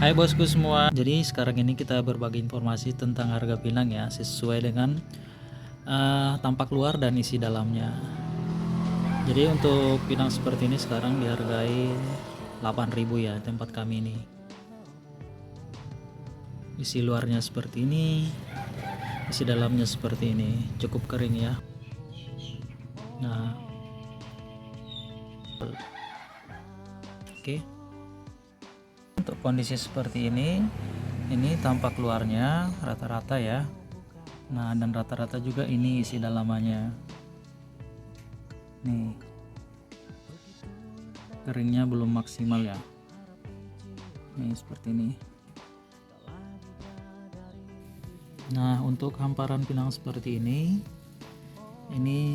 Hai bosku semua, jadi sekarang ini kita berbagi informasi tentang harga pinang ya, sesuai dengan tampak luar dan isi dalamnya. Jadi untuk pinang seperti ini sekarang dihargai 8.000 ya tempat kami ini. Isi luarnya seperti ini, isi dalamnya seperti ini, cukup kering ya. Nah, oke. Untuk kondisi seperti ini tampak luarnya rata-rata ya. Nah, dan rata-rata juga ini isi dalamannya. Nih, keringnya belum maksimal ya. Nih seperti ini. Nah, untuk hamparan pinang seperti ini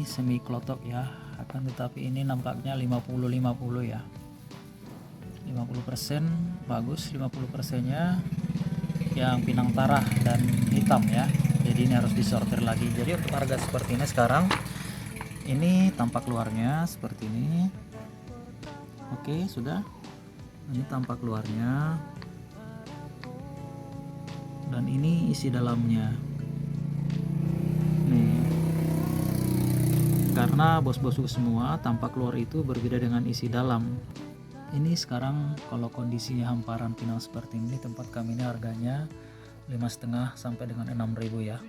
semi klotok ya, akan tetapi ini nampaknya 50-50 ya. 50% bagus, 50%-nya yang pinang tarah dan hitam ya. Jadi ini harus disortir lagi. Jadi untuk harga seperti ini sekarang ini tampak luarnya seperti ini. Oke, sudah. Ini tampak luarnya. Dan ini isi dalamnya. Nih. Karena bos-bosku semua tampak luar itu berbeda dengan isi dalam. Ini sekarang kalau kondisi hamparan pinang seperti ini tempat kami ini harganya 5,5 sampai dengan 6.000 ya.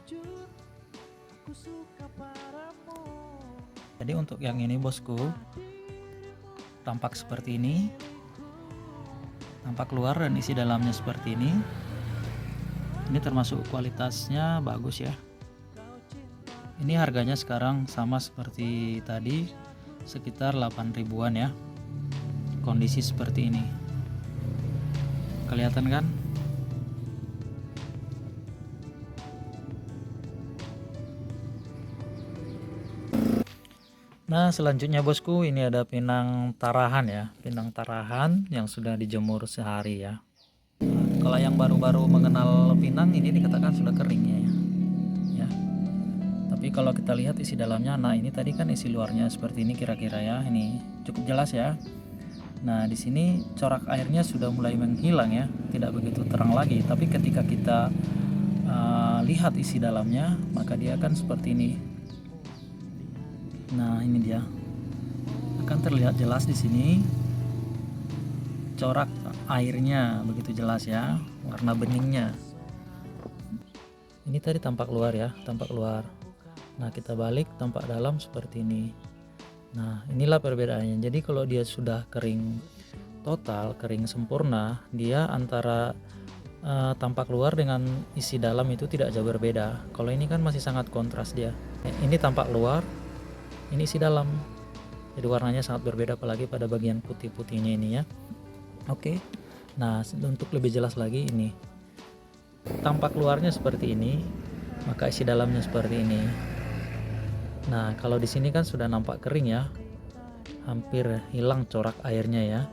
Jadi untuk yang ini bosku tampak seperti ini, tampak luar dan isi dalamnya seperti ini. Ini termasuk kualitasnya bagus ya. Ini harganya sekarang sama seperti tadi, sekitar 8.000-an ya. Kondisi seperti ini, kelihatan kan? Nah, selanjutnya bosku, ini ada pinang tarahan ya, pinang tarahan yang sudah dijemur sehari ya. Kalau yang baru-baru mengenal pinang ini dikatakan sudah kering ya. Tapi kalau kita lihat isi dalamnya, nah ini tadi kan isi luarnya seperti ini kira-kira ya. Ini cukup jelas ya. Nah, di sini corak airnya sudah mulai menghilang ya, tidak begitu terang lagi. Tapi ketika kita lihat isi dalamnya, maka dia akan seperti ini. Nah, ini dia. Akan terlihat jelas di sini corak airnya begitu jelas ya, warna beningnya. Ini tadi tampak luar ya, tampak luar. Nah, kita balik tampak dalam seperti ini. Nah, inilah perbedaannya. Jadi kalau dia sudah kering total, kering sempurna, dia antara tampak luar dengan isi dalam itu tidak jauh berbeda. Kalau ini kan masih sangat kontras dia. Ini tampak luar, ini isi dalam. Jadi warnanya sangat berbeda, apalagi pada bagian putih-putihnya ini ya. Oke. Nah, untuk lebih jelas lagi ini. Tampak luarnya seperti ini, maka isi dalamnya seperti ini. Nah, kalau di sini kan sudah nampak kering ya, hampir hilang corak airnya ya.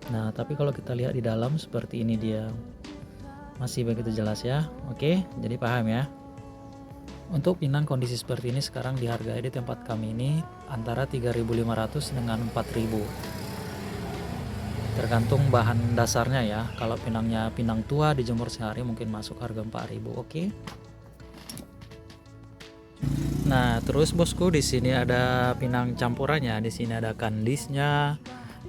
Nah, tapi kalau kita lihat di dalam seperti ini dia, masih begitu jelas ya. Oke, jadi paham ya. Untuk pinang kondisi seperti ini sekarang dihargai di tempat kami ini antara 3.500 dengan 4.000. Tergantung bahan dasarnya ya. Kalau pinangnya pinang tua dijemur sehari mungkin masuk harga 4.000. Oke. Nah, terus bosku di sini ada pinang campurannya. Di sini ada kandisnya,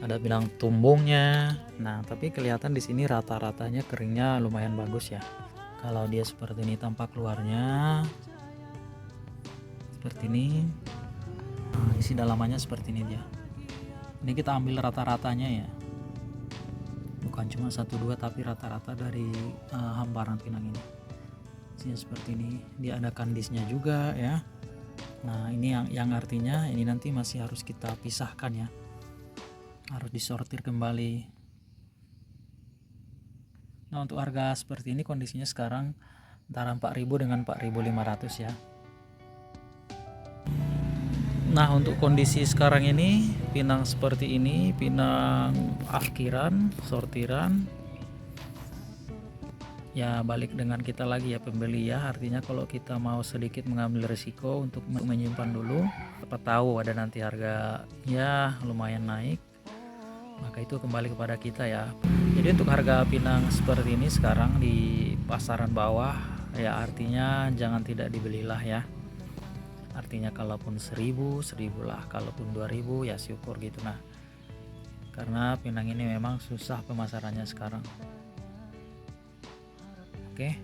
ada pinang tumbungnya. Nah, tapi kelihatan di sini rata-ratanya keringnya lumayan bagus ya. Kalau dia seperti ini tampak luarnya seperti ini. Nah, isi dalamannya seperti ini dia. Ini kita ambil rata-ratanya ya. Bukan cuma 1-2 tapi rata-rata dari hamparan pinang ini. Isinya seperti ini. Dia ada kandisnya juga ya. Nah, ini yang artinya ini nanti masih harus kita pisahkan ya, harus disortir kembali. Nah, untuk harga seperti ini kondisinya sekarang antara 4.000 dengan 4.500 ya. Nah, untuk kondisi sekarang ini pinang seperti ini, pinang akhiran, sortiran ya, balik dengan kita lagi ya pembeli ya. Artinya kalau kita mau sedikit mengambil risiko untuk menyimpan dulu, siapa tahu ada nanti harga ya lumayan naik. maka itu kembali kepada kita ya. Jadi untuk harga pinang seperti ini sekarang di pasaran bawah ya, artinya jangan tidak dibelilah ya. Artinya kalaupun 1000 lah, kalaupun 2000 ya syukur gitu. Nah, karena pinang ini memang susah pemasarannya sekarang. Oke.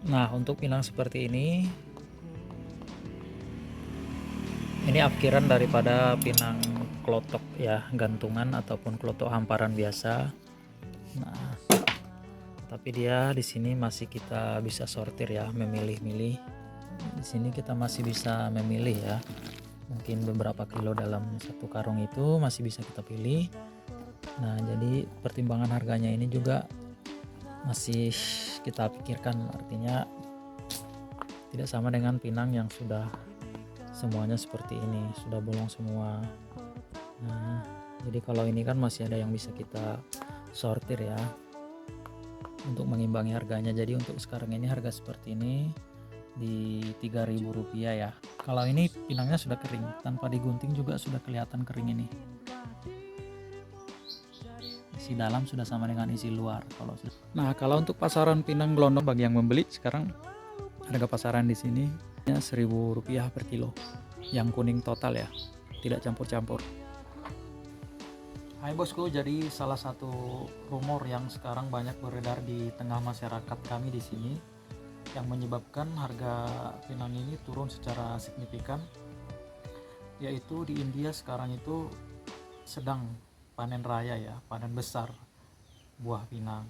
Nah, untuk pinang seperti ini apkiran daripada pinang klotok ya, gantungan ataupun klotok hamparan biasa. Nah, tapi dia di sini masih kita bisa sortir ya, memilih-milih. Di sini kita masih bisa memilih ya. Mungkin beberapa kilo dalam satu karung itu masih bisa kita pilih. Nah, jadi pertimbangan harganya ini juga masih kita pikirkan, artinya tidak sama dengan pinang yang sudah semuanya seperti ini, sudah bolong semua. Nah, jadi kalau ini kan masih ada yang bisa kita sortir ya untuk mengimbangi harganya. Jadi untuk sekarang ini harga seperti ini di Rp3.000 ya. Kalau ini pinangnya sudah kering, tanpa digunting juga sudah kelihatan kering ini. Isi dalam sudah sama dengan isi luar. Kalau untuk pasaran pinang gelondong bagi yang membeli sekarang, harga pasaran di sini Rp1.000 per kilo. Yang kuning total ya, tidak campur-campur. Hai bosku, jadi salah satu rumor yang sekarang banyak beredar di tengah masyarakat kami di sini yang menyebabkan harga pinang ini turun secara signifikan, yaitu di India sekarang itu sedang panen raya ya, panen besar buah pinang.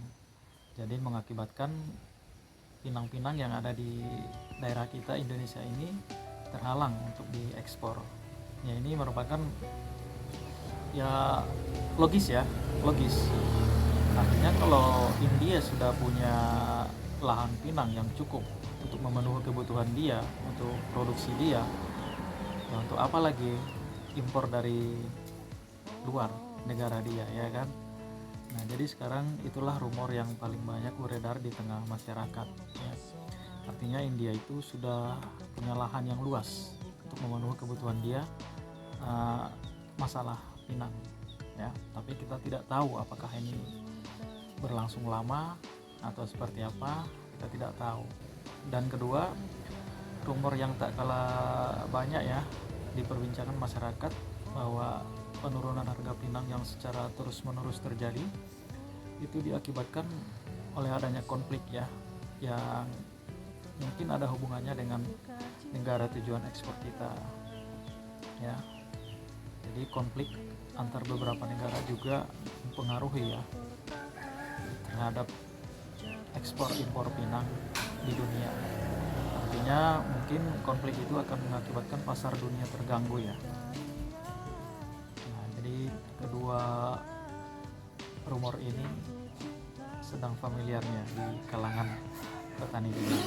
Jadi mengakibatkan pinang-pinang yang ada di daerah kita Indonesia ini terhalang untuk diekspor. Ya, ini merupakan ya logis. Artinya kalau India sudah punya lahan pinang yang cukup untuk memenuhi kebutuhan dia, untuk produksi dia, ya untuk apa lagi impor dari luar negara dia, ya kan? Nah, jadi sekarang itulah rumor yang paling banyak beredar di tengah masyarakat ya. Artinya India itu sudah punya lahan yang luas untuk memenuhi kebutuhan dia, masalah pinang ya. Tapi kita tidak tahu apakah ini berlangsung lama atau seperti apa, kita tidak tahu. Dan kedua, rumor yang tak kalah banyak ya diperbincangkan masyarakat bahwa penurunan harga pinang yang secara terus-menerus terjadi itu diakibatkan oleh adanya konflik ya, yang mungkin ada hubungannya dengan negara tujuan ekspor kita ya. Jadi konflik antar beberapa negara juga mempengaruhi ya terhadap ekspor impor pinang di dunia. Artinya mungkin konflik itu akan mengakibatkan pasar dunia terganggu ya. Nah, jadi kedua rumor ini sedang familiarnya di kalangan petani pinang.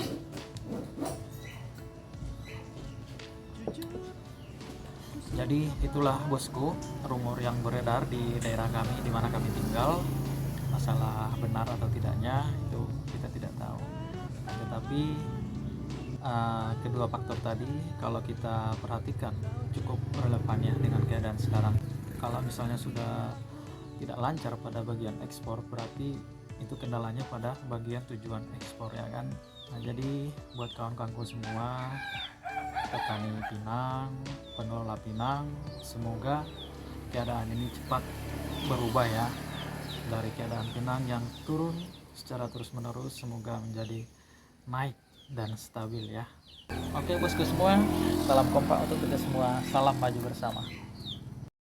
Jadi itulah bosku rumor yang beredar di daerah kami di mana kami tinggal. Masalah benar atau tidaknya itu kita tidak tahu. Tetapi kedua faktor tadi kalau kita perhatikan cukup relevan ya dengan keadaan sekarang. Kalau misalnya sudah tidak lancar pada bagian ekspor, berarti itu kendalanya pada bagian tujuan ekspor ya kan. Nah, jadi buat kawan-kawanku semua, petani pinang, pengelola pinang, semoga keadaan ini cepat berubah ya, dari keadaan pinang yang turun secara terus-menerus semoga menjadi naik dan stabil ya. Oke bosku semua, salam kompak untuk kita semua, salam maju bersama.